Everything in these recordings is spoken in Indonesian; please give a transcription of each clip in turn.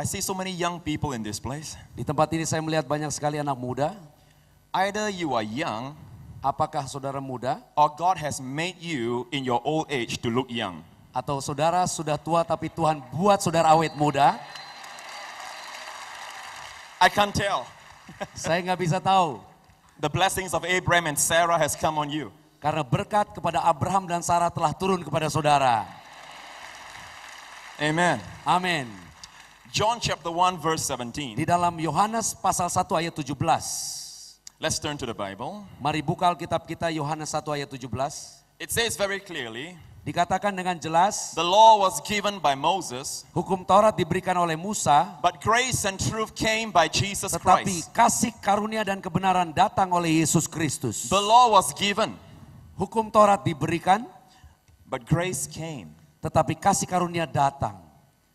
I see so many young people in this place. Di tempat ini saya melihat banyak sekali anak muda. Either you are young, Apakah saudara muda? or God has made you in your old age to look young. Atau saudara sudah tua tapi Tuhan buat saudara awet muda? I can't tell. Saya nggak bisa tahu. The blessings of Abraham and Sarah has come on you. Karena berkat kepada Abraham dan Sarah telah turun kepada saudara. Amen. Amin. John chapter 1 verse 17. Di dalam Yohanes pasal 1 ayat 17. Let's turn to the Bible. Mari buka Alkitab kita Yohanes 1 ayat 17. It says very clearly, Dikatakan dengan jelas, the law was given by Moses, hukum Taurat diberikan oleh Musa, but grace and truth came by Jesus tetapi Christ. kasih karunia dan kebenaran datang oleh Yesus Kristus. The law was given, Hukum Taurat diberikan, but grace came. tetapi kasih karunia datang.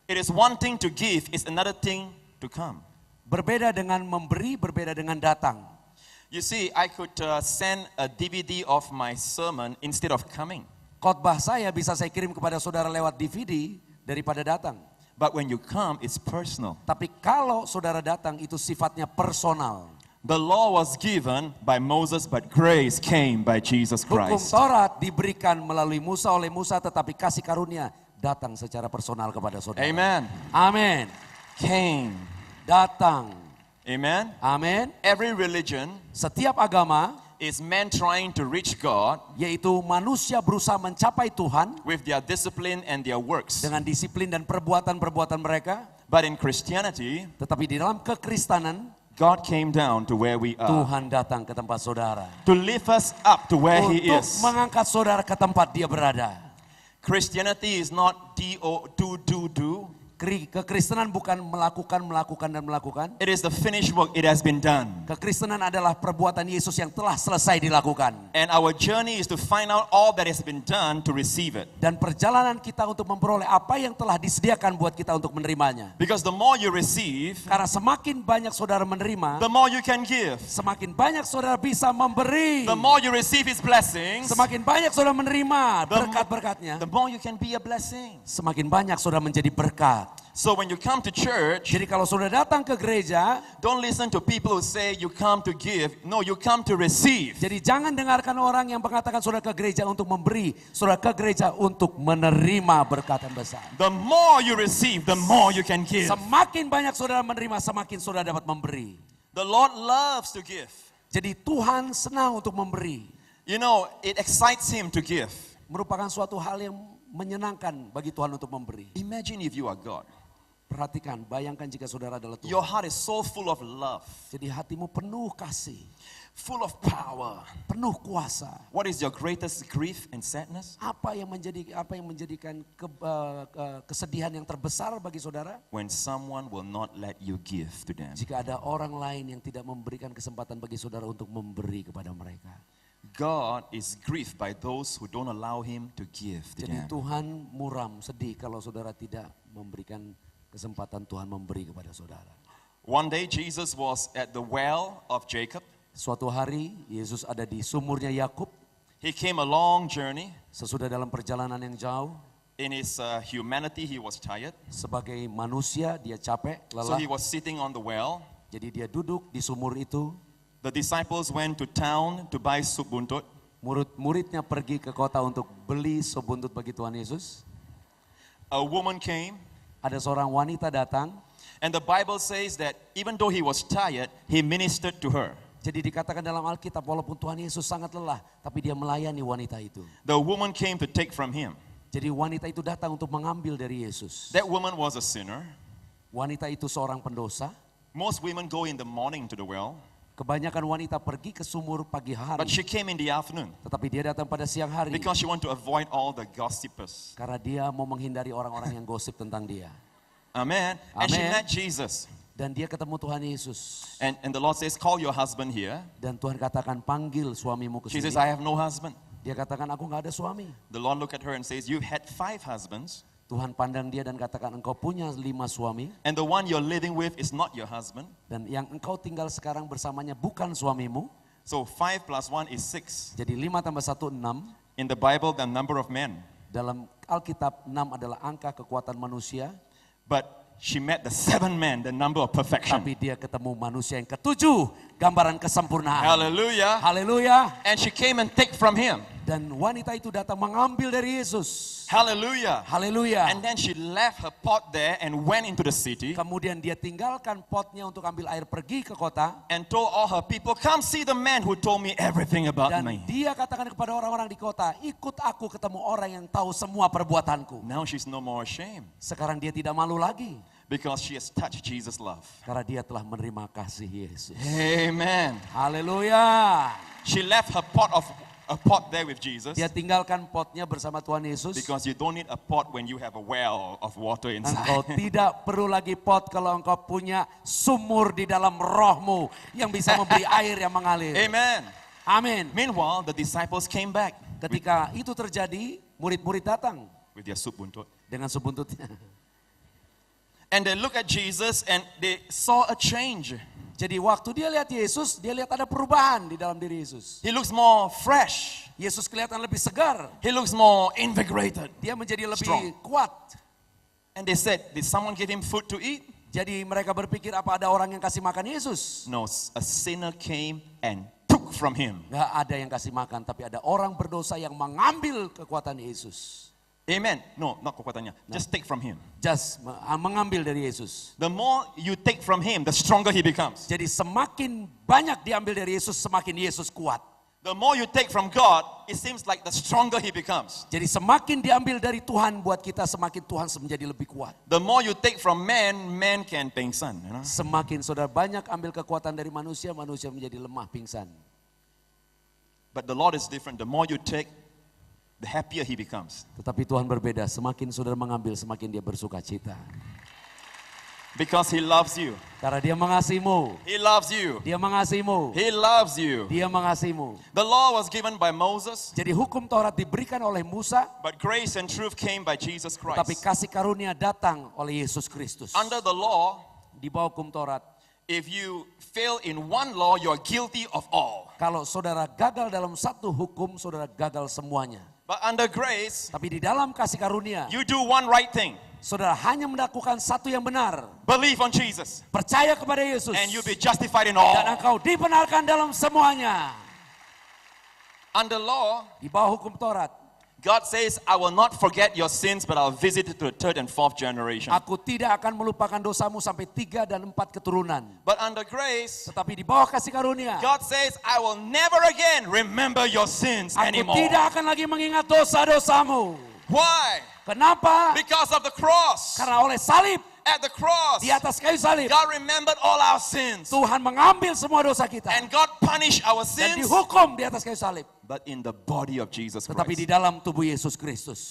It is one thing to give, it's another thing to come. Berbeda dengan memberi, berbeda dengan datang. You see, I could send a DVD of my sermon instead of coming. Khotbah saya bisa saya kirim kepada saudara lewat DVD daripada datang. But when you come, it's personal. Tapi kalau saudara datang itu sifatnya personal. The law was given by Moses, but grace came by Jesus Hukum Christ. Taurat diberikan melalui Musa oleh Musa, tetapi kasih karunia datang secara personal kepada saudara. Amen. Amin. Came. Datang. Amen. Amin. Every religion Setiap agama, is man trying to reach God yaitu manusia berusaha mencapai Tuhan with their discipline and their works. dengan disiplin dan perbuatan-perbuatan mereka. But in Christianity, Tetapi di dalam kekristenan, God came down to where we are. Tuhan datang ke tempat saudara. To lift us up to where He Untuk is. mengangkat saudara ke tempat dia berada. Christianity is not do. Kekristenan bukan melakukan dan melakukan. It is the finished work. It has been done. Kekristenan adalah perbuatan Yesus yang telah selesai dilakukan. And our journey is to find out all that has been done to receive it. Dan perjalanan kita untuk memperoleh apa yang telah disediakan buat kita untuk menerimanya. Because the more you receive, Karena semakin banyak saudara menerima, the more you can give. semakin banyak saudara bisa memberi. The more you receive His blessings, Semakin banyak saudara menerima berkat-berkatnya, the more you can be a blessing. semakin banyak saudara menjadi berkat. So when you come to church, Jadi kalau saudara datang ke gereja, don't listen to people who say you come to give. No, you come to receive. jadi jangan dengarkan orang yang mengatakan saudara ke gereja untuk memberi, saudara ke gereja untuk menerima berkat yang besar. The more you receive, the more you can give. Semakin banyak saudara menerima, semakin saudara dapat memberi. The Lord loves to give. Jadi Tuhan senang untuk memberi. You know, it excites Him to give. Merupakan suatu hal yang menyenangkan bagi Tuhan untuk memberi. Imagine if you are God. Perhatikan, bayangkan jika saudara adalah Your Tuhan. heart is so full of love, Jadi hatimu penuh kasih, full of power. penuh kuasa. What is your greatest grief and sadness? Apa yang menjadikan kesedihan yang terbesar bagi saudara? When someone will not let you give to them. Jika ada orang lain yang tidak memberikan kesempatan bagi saudara untuk memberi kepada mereka. God is grieved by those who don't allow Him to give to Jadi them. Tuhan muram, sedih kalau saudara tidak memberikan kesempatan Tuhan memberi kepada saudara. One day Jesus was at the well of Jacob. Suatu hari Yesus ada di sumurnya Yakub. He came a long journey. Sesudah dalam perjalanan yang jauh, In his humanity, he was tired. sebagai manusia dia capek, So lelah. he was sitting on the well. Jadi dia duduk di sumur itu. The disciples went to town to buy sup buntut. Murid-muridnya pergi ke kota untuk beli sop buntut bagi Tuhan Yesus. A woman came, Ada seorang wanita datang. and the Bible says that even though he was tired, he ministered to her. Jadi dikatakan dalam Alkitab walaupun Tuhan Yesus sangat lelah, tapi dia melayani wanita itu. The woman came to take from him. Jadi wanita itu datang untuk mengambil dari Yesus. That woman was a sinner. Wanita itu seorang pendosa. Most women go in the morning to the well, Kebanyakan wanita pergi ke sumur pagi but hari. she came in the afternoon Tetapi dia datang pada siang hari. because she wanted to avoid all the gossipers. Karena dia mau menghindari orang-orang yang gosip tentang dia. Amen. And she Amen. met Jesus. Dan dia ketemu Tuhan Yesus. And the Lord says, call your husband here. Dan Tuhan katakan panggil suamimu ke She sini. says, I have no husband. Dia katakan aku gak ada suami. The Lord looked at her and says, you've had 5 husbands, Tuhan pandang dia dan katakan engkau punya 5 suami. and the one you're living with is not your husband. Dan yang engkau tinggal sekarang bersamanya bukan suamimu. So 5 plus 1 is 6. Jadi 5 tambah 1, 6. In the Bible, the number of men. Dalam Alkitab 6 adalah angka kekuatan manusia. But she met the 7 men, the number of perfection. Tapi dia ketemu manusia yang ketujuh, gambaran kesempurnaan. Hallelujah. Haleluya. And she came and take from him. Dan wanita itu datang mengambil dari Yesus. Hallelujah. Haleluya. And then she left her pot there and went into the city Kemudian dia tinggalkan potnya untuk ambil air pergi ke kota. and told all her people, come see the man who told me everything about Dan me. dia katakan kepada orang-orang di kota, ikut aku ketemu orang yang tahu semua perbuatanku. Now she's no more ashamed Sekarang dia tidak malu lagi. because she has touched Jesus' love. Karena dia telah menerima kasih Yesus. Amen. Haleluya. She left her pot there with Jesus Dia tinggalkan potnya bersama Tuhan Yesus. because you don't need a pot when you have a well of water Engkau inside. tidak perlu lagi pot kalau engkau punya sumur di dalam rohmu yang bisa memberi air yang mengalir. Amen. Amin. Meanwhile, the disciples came back Ketika itu terjadi, murid-murid datang with their soup buntut. dengan sup buntutnya. And they look at Jesus and they saw a change. Jadi waktu dia lihat Yesus, dia lihat ada perubahan di dalam diri Yesus. He looks more fresh. Yesus kelihatan lebih segar. He looks more invigorated. Dia menjadi lebih Strong. kuat. And they said, did someone give him food to eat? Jadi mereka berpikir apa ada orang yang kasih makan Yesus? No, a sinner came and took from him. Gak ada yang kasih makan, tapi ada orang berdosa yang mengambil kekuatan Yesus. Amen. No, not kekuatannya. Just take from him. Just mengambil dari Yesus. The more you take from him, the stronger he becomes. Jadi semakin banyak diambil dari Yesus, semakin Yesus kuat. The more you take from God, it seems like the stronger he becomes. Jadi semakin diambil dari Tuhan buat kita, semakin Tuhan menjadi lebih kuat. The more you take from man, man can pingsan. You know? Semakin saudara banyak ambil kekuatan dari manusia, manusia menjadi lemah pingsan. But the Lord is different. The more you take, the happier he becomes. Tetapi Tuhan berbeda, semakin saudara mengambil, semakin dia bersuka cita. Because he loves you. Karena dia mengasihimu, He loves you. dia mengasihimu, He loves you. dia mengasihimu. The law was given by Moses, Jadi hukum Taurat diberikan oleh Musa, but grace and truth came by Jesus tapi Christ. kasih karunia datang oleh Yesus Kristus. Under the law, Di bawah hukum Taurat, if you fail in one law, you are guilty of all. kalau saudara gagal dalam satu hukum, saudara gagal semuanya. But under grace, Tapi di dalam kasih karunia, you do one right thing. saudara hanya melakukan satu yang benar. Believe on Jesus. Percaya kepada Yesus. And you'll be justified in Dan all. engkau dibenarkan dalam semuanya. Under law, Di bawah hukum Taurat, God says, I will not forget your sins, but I'll visit it to the third and fourth generation. aku tidak akan melupakan dosamu sampai 3 dan 4 keturunan. But under grace, Tetapi di bawah kasih karunia, God says, I will never again remember your sins aku anymore. tidak akan lagi mengingat dosa-dosamu. Why? Kenapa? Because of the cross. Karena oleh salib, At the cross, di atas kayu salib, God remembered all our sins. Tuhan mengambil semua dosa kita. And God punished our Dan sins, dihukum di atas kayu salib. but in the body of Jesus Tetapi di Christ. dalam tubuh Yesus Kristus.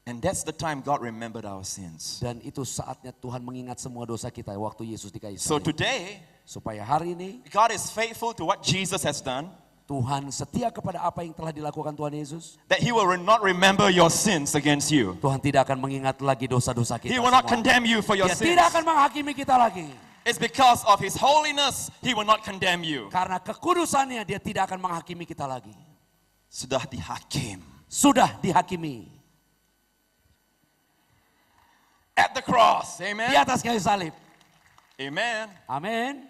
And that's the time God remembered our sins. Dan itu saatnya Tuhan mengingat semua dosa kita waktu Yesus di kayu So salib. today, Supaya hari ini God is faithful to what Jesus has done, Tuhan setia kepada apa yang telah dilakukan Tuhan Yesus. that He will not remember your sins against you. Tuhan tidak akan mengingat lagi dosa-dosa kita He will not semua. condemn you for your Dia sins. tidak akan menghakimi kita lagi. It's because of His holiness, He will not condemn you. Karena kekudusannya dia tidak akan menghakimi kita lagi. Sudah dihakim. Sudah dihakimi. At the cross. Di Amen. atas kayu salib. Amen. Amin.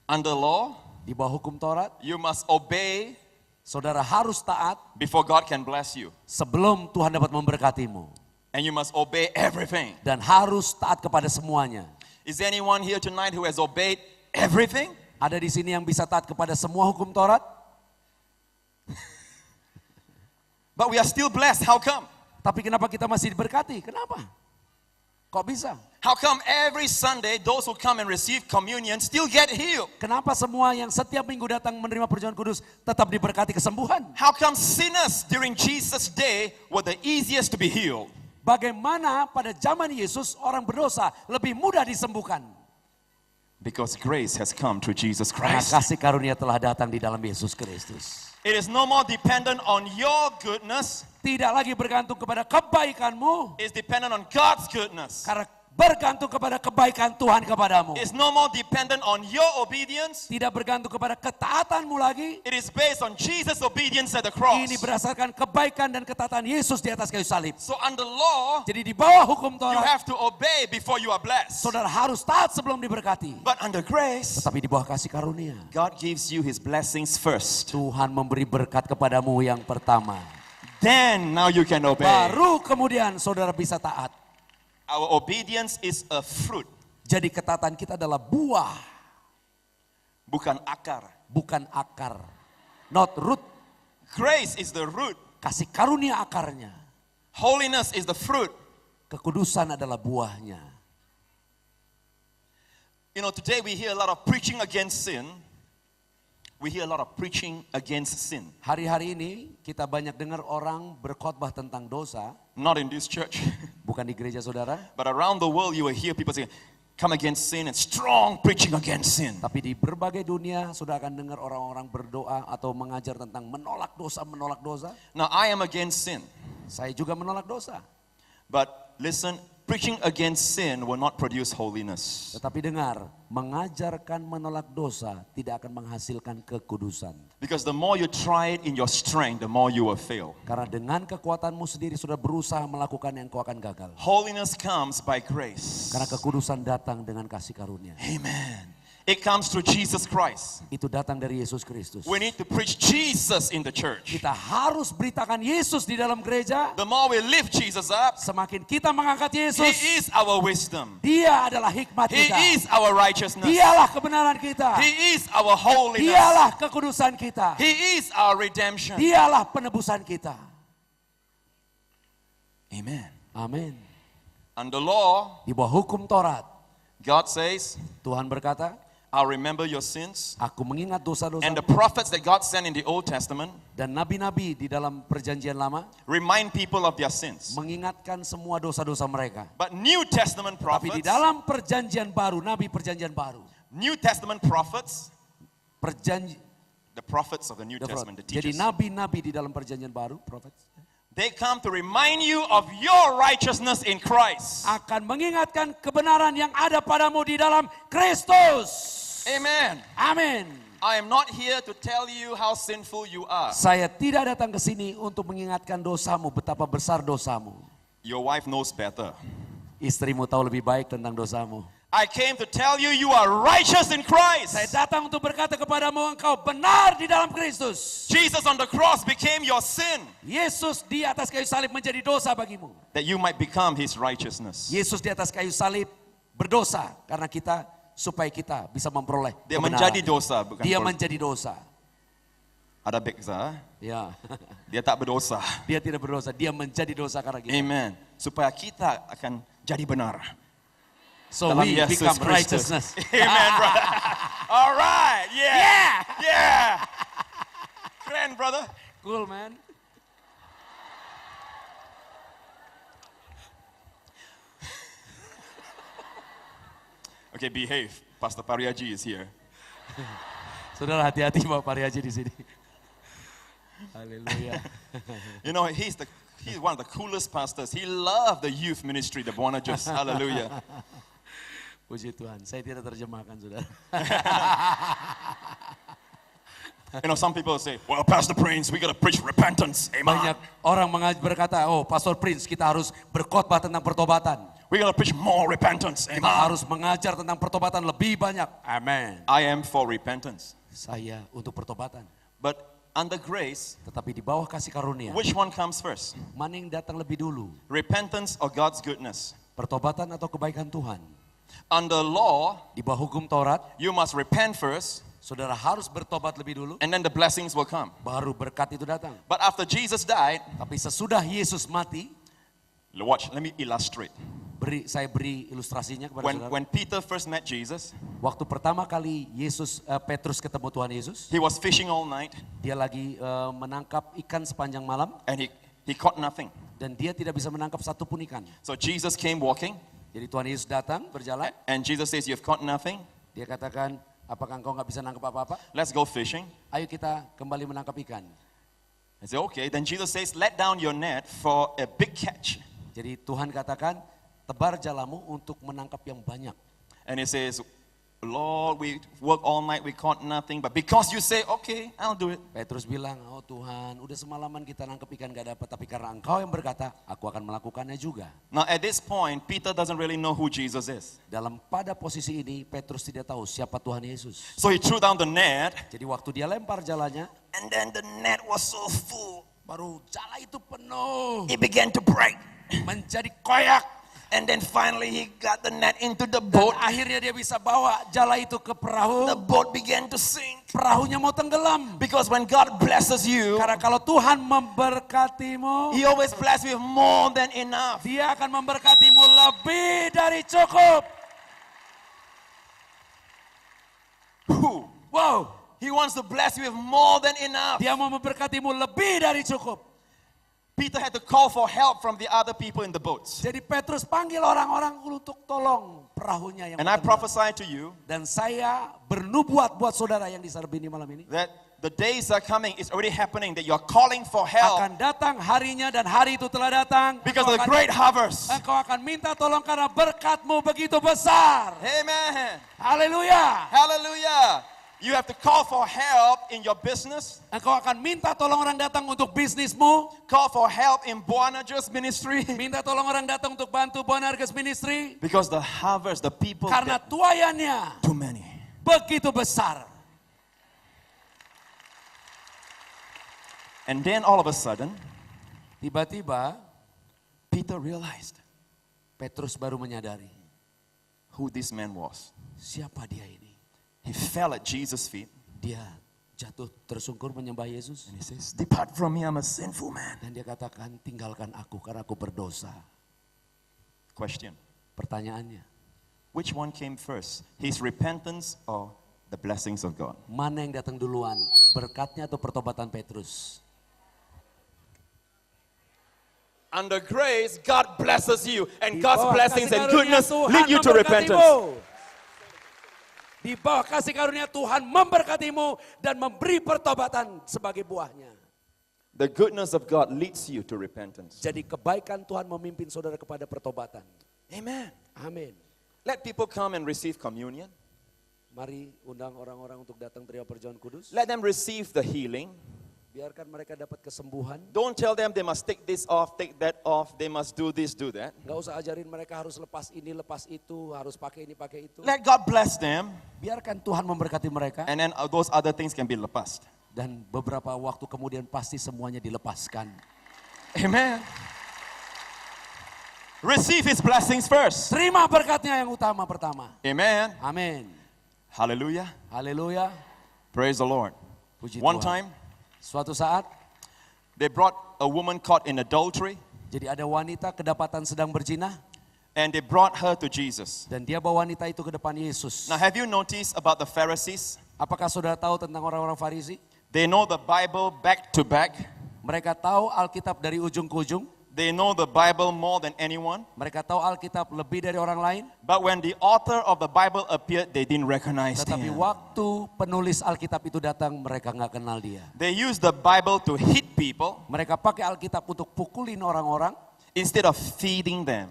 Under law, Di bawah hukum Taurat, you must obey saudara harus taat before God can bless you. sebelum Tuhan dapat memberkatimu. And you must obey everything. Dan harus taat kepada semuanya. Is there anyone here tonight who has obeyed everything? Ada di sini yang bisa taat kepada semua hukum Taurat? But we are still blessed. How come? Tapi kenapa kita masih diberkati? Kenapa? Kok bisa? How come every Sunday those who come and receive communion still get healed? Kenapa semua yang setiap minggu datang menerima perjamuan kudus tetap diberkati kesembuhan? How come sinners during Jesus' day were the easiest to be healed? Bagaimana pada zaman Yesus orang berdosa lebih mudah disembuhkan? Because grace has come through Jesus Karena Christ. kasih karunia telah datang di dalam Yesus Kristus. It is no more dependent on your goodness. Tidak lagi bergantung kepada kebaikanmu. It's dependent on God's goodness. Karena bergantung kepada kebaikan Tuhan kepadamu. It's no more dependent on your obedience. Tidak bergantung kepada ketaatanmu lagi. It is based on Jesus' obedience at the cross. Ini berdasarkan kebaikan dan ketaatan Yesus di atas kayu salib. So under law, Jadi di bawah hukum you Taurat, have to obey before you are blessed. saudara harus taat sebelum diberkati. But under grace, Tetapi di bawah kasih karunia, God gives you his blessings first. Tuhan memberi berkat kepadamu yang pertama. Then now you can obey. Baru kemudian saudara bisa taat. Our obedience is a fruit, Jadi ketaatan kita adalah buah, bukan akar. bukan akar. Not root. Grace is the root. Kasih karunia akarnya. Holiness is the fruit. Kekudusan adalah buahnya. You know, today we hear a lot of preaching against sin. We hear a lot of preaching against sin. Hari-hari ini kita banyak dengar orang berkhotbah tentang dosa. Not in this church, Bukan di gereja saudara. but around the world you will hear people saying, come against sin and strong preaching against sin. Tapi di berbagai dunia sudah akan dengar orang-orang berdoa atau mengajar tentang menolak dosa. Now I am against sin, Saya juga menolak dosa. but listen, preaching against sin will not produce holiness. Tetapi dengar, mengajarkan menolak dosa tidak akan menghasilkan kekudusan. Because the more you try it in your strength, the more you will fail. Karena dengan kekuatanmu sendiri sudah berusaha melakukan yang kau akan gagal. Holiness comes by grace. Karena kekudusan datang dengan kasih karunia. Amen. It comes through Jesus Christ. Itu datang dari Yesus Kristus. We need to preach Jesus in the church. Kita harus beritakan Yesus di dalam gereja. The more we lift Jesus up, Semakin kita mengangkat Yesus, He is our wisdom. Dia adalah hikmat He kita. is our righteousness. Dialah kebenaran kita. He is our holiness. Dialah kekudusan kita. He is our redemption. Dialah penebusan kita. Amen. Amin. Under law, Di bawah hukum Taurat, God says, Tuhan berkata, I'll remember your sins. aku mengingat dosa-dosa And the prophets that God sent in the Old Testament dan nabi-nabi di dalam perjanjian lama remind people of their sins. mengingatkan semua dosa-dosa mereka. But New Testament Tapi di prophets, dalam perjanjian baru, nabi perjanjian baru, New Testament prophets, perjanji, the prophets of the New Testament, the jadi teachers, nabi-nabi di dalam perjanjian baru, prophet, they come to remind you of your righteousness in Christ. akan mengingatkan kebenaran yang ada padamu di dalam Kristus. Amen. Amin. I am not here to tell you how sinful you are. Saya tidak datang ke sini untuk mengingatkan dosamu, betapa besar dosamu. Your wife knows better. Istrimu tahu lebih baik tentang dosamu. I came to tell you you are righteous in Christ. Saya datang untuk berkata kepadamu, engkau benar di dalam Kristus. Jesus on the cross became your sin, Yesus di atas kayu salib menjadi dosa bagimu. that you might become his righteousness. Yesus di atas kayu salib berdosa karena kita, supaya kita bisa memperoleh Dia kebenaran. menjadi dosa, bukan Dia ber- menjadi dosa. Ada beksa, Ya, dia tak berdosa. dia tidak berdosa, dia menjadi dosa karena kita. Amen. Supaya kita akan jadi benar. So Dalam we Yesus become Kristus. righteousness. Amen, brother. All right. Yeah. Yeah. Keren, brother. Cool, man. Okay, behave. Pastor Pariaji is here. Saudara hati-hati Bapak Pariaji di sini. Haleluya. You know, he's one of the coolest pastors. He loved the youth ministry, the Buonajos. Hallelujah. Puji Tuhan, saya tidak terjemahkan saudara. You know, some people say, well, Pastor Prince, we got to preach repentance. Amen. Banyak orang berkata, oh Pastor Prince kita harus berkhotbah tentang pertobatan. We got to preach more repentance. Kita Amen. harus mengajar tentang pertobatan lebih banyak. Amen. I am for repentance. Saya untuk pertobatan. But under grace, Tetapi di bawah kasih karunia, which one comes first? mana yang datang lebih dulu? Repentance or God's goodness? Pertobatan atau kebaikan Tuhan? Under law, Di bawah hukum Taurat, you must repent first, saudara harus bertobat lebih dulu, and then the blessings will come. baru berkat itu datang. But after Jesus died, Tapi sesudah Yesus mati, watch, let me illustrate. saya beri ilustrasinya kepada saudara. When Peter first met Jesus, Waktu pertama kali Petrus ketemu Tuhan Yesus, he was fishing all night, dia lagi menangkap ikan sepanjang malam and he caught nothing. dan dia tidak bisa menangkap satu pun ikan. So Jesus came walking, Jadi Tuhan Yesus datang berjalan, and Jesus says, you've caught nothing, dia katakan, apakah engkau nggak bisa nangkap apa-apa? let's go fishing. Ayo kita kembali menangkap ikan. I say, okay. Then Jesus says, let down your net for a big catch. Jadi Tuhan katakan, tebar jalamu untuk menangkap yang banyak. And he says, Lord, we work all night, we caught nothing, but because you say, okay, I'll do it. Petrus bilang, oh Tuhan, udah semalaman kita nangkep ikan gak dapat, tapi karena Engkau yang berkata, aku akan melakukannya juga. Now at this point, Peter doesn't really know who Jesus is. Pada posisi ini, Petrus tidak tahu siapa Tuhan Yesus. So he threw down the net, Jadi waktu dia lempar jalannya, and then the net was so full, baru jala itu penuh, it began to break. menjadi koyak. And then finally he got the net into the Dan boat. akhirnya dia bisa bawa jala itu ke perahu. The boat began to sink. Perahunya mau tenggelam. Because when God blesses you, Karena kalau Tuhan memberkatimu, He always blesses you with more than enough. Dia akan memberkatimu lebih dari cukup. Wow, He wants to bless you with more than enough. Dia mau memberkatimu lebih dari cukup. Peter had to call for help from the other people in the boats. Jadi Petrus panggil orang-orang untuk tolong perahunya yang And I tenggelam. prophesy to you Dan saya bernubuat buat saudara yang di Sarbini malam ini. that the days are coming, it's already happening, that you're calling for help Akan datang harinya dan hari itu telah datang. because of the great harvest. Engkau akan minta tolong karena berkatmu begitu besar. Amen. Haleluya. Hallelujah. You have to call for help in your business, Engkau akan minta tolong orang datang untuk bisnismu. call for help in Boanerges ministry, Minta tolong orang datang untuk bantu Boanerges Ministry. because the harvest, the people, Karena tuayannya too many. begitu besar. And then all of a sudden, Tiba-tiba Peter realized Petrus baru menyadari who this man was. siapa dia ini. He fell at Jesus' feet Dia jatuh tersungkur menyembah Yesus. and he says, "Depart from me, I'm a sinful man." Dan dia katakan, tinggalkan aku karena aku berdosa. Question, Pertanyaannya, which one came first? His repentance or the blessings of God? mana yang datang duluan? Berkatnya atau pertobatan Petrus? Under grace, God blesses you, and Di God's bawah blessings kasih and karunia goodness Tuhan lead you to memberkatimu. repentance. Di bawah kasih karunia Tuhan memberkatimu dan memberi pertobatan sebagai buahnya. The goodness of God leads you to repentance. Jadi kebaikan Tuhan memimpin saudara kepada pertobatan. Amen. Amin. Let people come and receive communion. Mari undang orang-orang untuk datang teriak perjamuan kudus. Let them receive the healing. Biarkan mereka dapat kesembuhan. Don't tell them they must take this off, take that off, they must do this, do that. Gak usah ajarin mereka harus lepas ini, lepas itu, harus pakai ini, pakai itu. Let God bless them, Biarkan Tuhan memberkati mereka. and then those other things can be lepased. Dan beberapa waktu kemudian pasti semuanya dilepaskan. Amen. Receive His blessings first. Terima berkatnya yang utama pertama. Amen. Amin. Hallelujah. Haleluya. Praise the Lord. Puji One Tuhan. time, Suatu saat, they brought a woman caught in adultery, jadi ada wanita kedapatan sedang berzina. and they brought her to Jesus. Dan dia bawa wanita itu ke depan Yesus. Now, have you noticed about the Pharisees? Apakah saudara tahu tentang orang-orang Farisi? They know the Bible back to back. Mereka tahu Alkitab dari ujung ke ujung. They know the Bible more than anyone. Mereka tahu Alkitab lebih dari orang lain. But when the author of the Bible appeared, they didn't recognize Tetapi him. waktu penulis Alkitab itu datang, mereka nggak kenal dia. They use the Bible to hit people Mereka pakai Alkitab untuk pukulin orang-orang, instead of feeding them.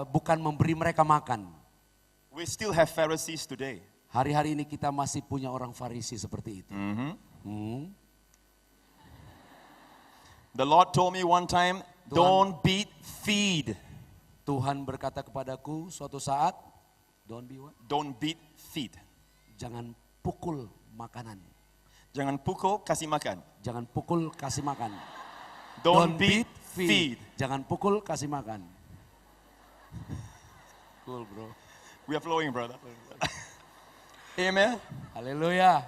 bukan memberi mereka makan. We still have Pharisees today. Hari-hari ini kita masih punya orang Farisi seperti itu. The Lord told me one time, don't beat, feed. Tuhan berkata kepadaku suatu saat, don't be what? Don't beat, feed. Jangan pukul makanan. Jangan pukul, kasih makan. Jangan pukul, kasih makan. Don't beat, feed. Jangan pukul, kasih makan. Cool bro. We are flowing, brother. Amen. Haleluya.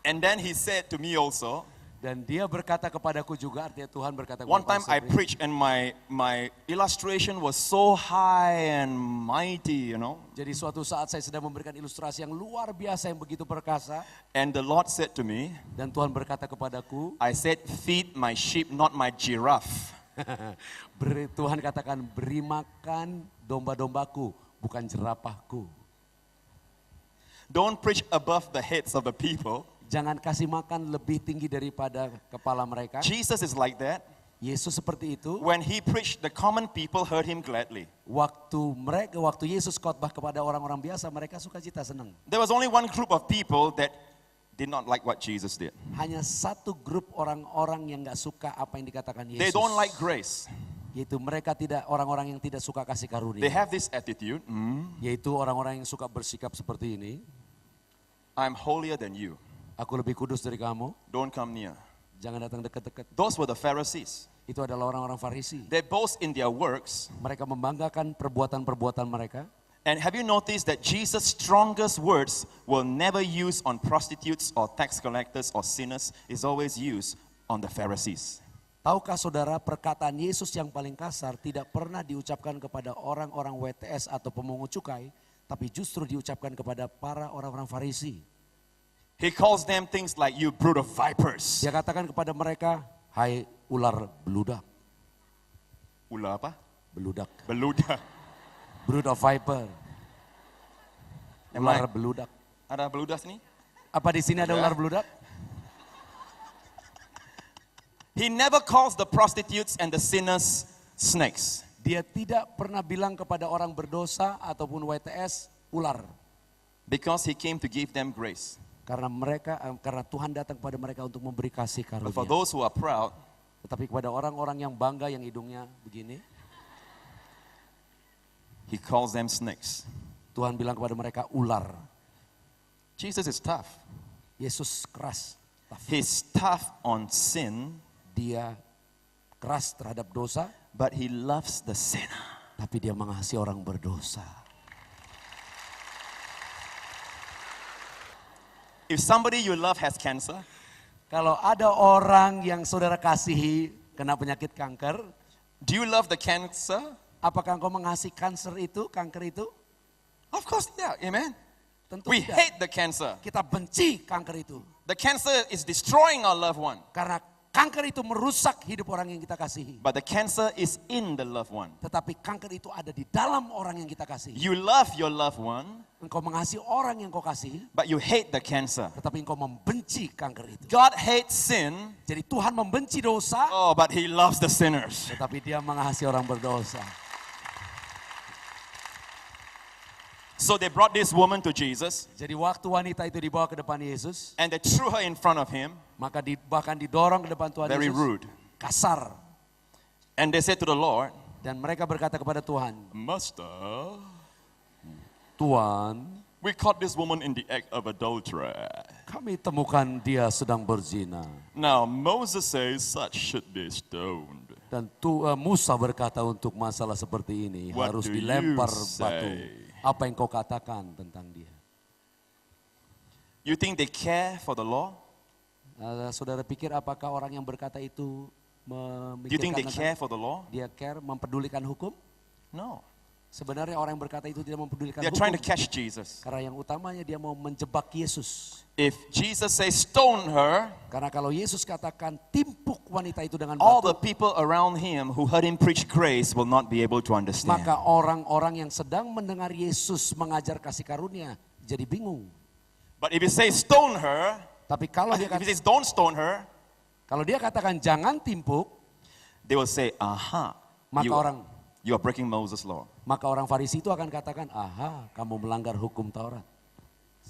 And then he said to me also, Dan dia berkata kepadaku juga, artinya Tuhan berkata one kepada time I Pastor preached and my illustration was so high and mighty, Jadi suatu saat saya sedang memberikan ilustrasi yang luar biasa, yang begitu perkasa. And the Lord said to me, Dan Tuhan berkata kepadaku, I said, feed my sheep, not my giraffe. Tuhan katakan, beri makan domba-dombaku, bukan jerapahku. Don't preach above the heads of the people. Jangan kasih makan lebih tinggi daripada kepala mereka. Jesus is like that. Yesus seperti itu. When he preached, the common people heard him gladly. Waktu Yesus khotbah kepada orang-orang biasa, mereka sukacita, senang. There was only one group of people that did not like what Jesus did. Hanya satu grup orang-orang yang nggak suka apa yang dikatakan Yesus. They don't like grace. Yaitu mereka orang-orang yang tidak suka kasih They karunia. have this attitude, Yaitu orang-orang yang suka bersikap seperti ini. I'm holier than you. Aku lebih kudus dari kamu. Don't come near. Jangan datang dekat-dekat. Those were the Pharisees. Itu adalah orang-orang Farisi. They boast in their works. Mereka membanggakan perbuatan-perbuatan mereka. And have you noticed that Jesus' strongest words will never use on prostitutes or tax collectors or sinners, is always used on the Pharisees. Tahukah saudara, perkataan Yesus yang paling kasar tidak pernah diucapkan kepada orang-orang WTS atau pemungut cukai, tapi justru diucapkan kepada para orang-orang Farisi. He calls them things like, you brood of vipers. Dia katakan kepada mereka, hai ular beludak. Ular apa? Beludak. Beludak. Brood of viper. Ular beludak. Ada beludak sini? Apa di sini ada ular beludak? He never calls the prostitutes and the sinners snakes. Dia tidak pernah bilang kepada orang berdosa ataupun WTS ular. Because he came to give them grace. Karena Tuhan datang kepada mereka untuk memberi kasih But for karunia. those who are proud, Tetapi kepada orang-orang yang bangga, yang hidungnya begini, he calls them snakes. Tuhan bilang kepada mereka ular. Jesus is tough. Yesus keras. He's tough on sin, Dia keras terhadap dosa, but he loves the sinner. tapi dia mengasihi orang berdosa. If somebody you love has cancer, Kalau ada orang yang saudara kasihi kena penyakit kanker, do you love the cancer? apakah engkau mengasihi kanker itu? Of course, yeah, amen. Tentu We tidak. hate the cancer. Kita benci kanker itu. The cancer is destroying our loved one, Karena kanker itu merusak hidup orang yang kita kasihi. but the cancer is in the loved one. Tetapi kanker itu ada di dalam orang yang kita kasihi. You love your loved one, Engkau mengasihi orang yang kau kasihi, but you hate the cancer. tetapi engkau membenci kanker itu. God hates sin, Jadi Tuhan membenci dosa, oh, but he loves the sinners. tetapi dia mengasihi orang berdosa. So they brought this woman to Jesus, Jadi waktu wanita itu dibawa ke depan Yesus, and they threw her in front of him, maka bahkan didorong ke depan Tuhan very Yesus. rude. Kasar. And they said to the Lord, Dan mereka berkata kepada Tuhan, Master, Tuhan, we caught this woman in the act of adultery. kami temukan dia sedang berzina. Now Moses says such should be stoned. Dan Musa berkata untuk masalah seperti ini What harus do dilempar you batu. say? Apa yang kau katakan tentang dia? You think they care for the law? Saudara pikir apakah orang yang berkata itu Do you think memikirkan they care for the law? dia mempedulikan hukum? No. Sebenarnya orang yang berkata itu tidak mempedulikan They're trying to hukum. catch Jesus. Karena yang utamanya dia mau menjebak Yesus. If Jesus says stone her, Karena kalau Yesus katakan timpuk wanita itu dengan all the batu, people around him who heard him preach grace will not be able to understand. maka orang-orang yang sedang mendengar Yesus mengajar kasih karunia jadi bingung. But if he says stone her, Tapi kalau if dia he says don't stone her, katakan jangan timpuk, they will say, aha, Maka you are breaking Moses' law. maka orang Farisi itu akan katakan, aha, kamu melanggar hukum Taurat.